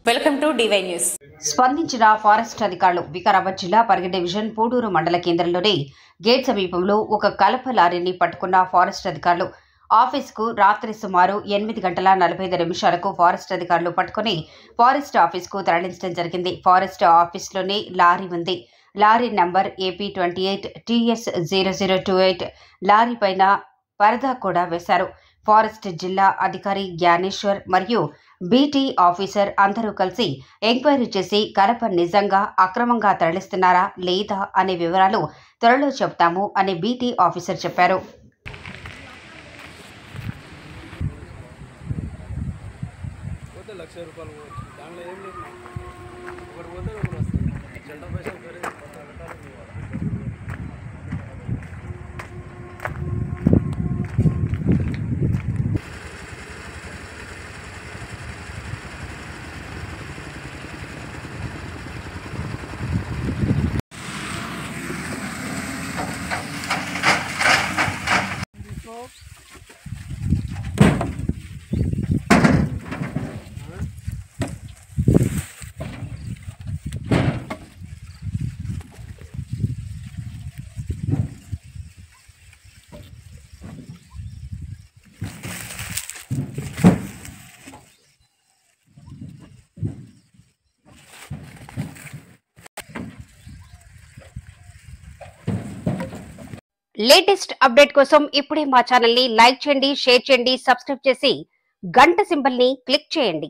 Welcome to DY news. స్పందించిన forest అధికారులు వికారాబాద్ జిల్లా పరిగి డివిజన్ పూడూరు మండల కేంద్రంలోని గేట్ సమీపంలో ఒక కలప లారీని పట్టుకున్న ఫారెస్ట్ అధికారులు ఆఫీసుకు రాత్రి సుమారు 8:45 ఫారెస్ట్ అధికారులు పట్టుకుని ఫారెస్ట్ ఆఫీసుకు తరలించడం జరిగింది. ఫారెస్ట్ ఆఫీసులోనే లారీ ఉంది. Lorry number AP28 TS0028. Lorry పైన పరదా కూడా వేశారు. ఫారెస్ట్ జిల్లా అధికారి జ్ఞానేశ్వర్ మరియు బీటీ ఆఫీసర్ అందరూ కలిసి ఎంక్వైరీ చేసి కలప నిజంగా అక్రమంగా తరలిస్తున్నారా లేదా అనే వివరాలు త్వరలో చెప్తాము అని బీటీ ఆఫీసర్ చెప్పారు. లేటెస్ట్ అప్డేట్ కోసం ఇప్పుడే మా ఛానల్ ని లైక్ చేయండి, షేర్ చేయండి, సబ్స్క్రైబ్ చేసి గంట సింబల్ ని క్లిక్ చేయండి.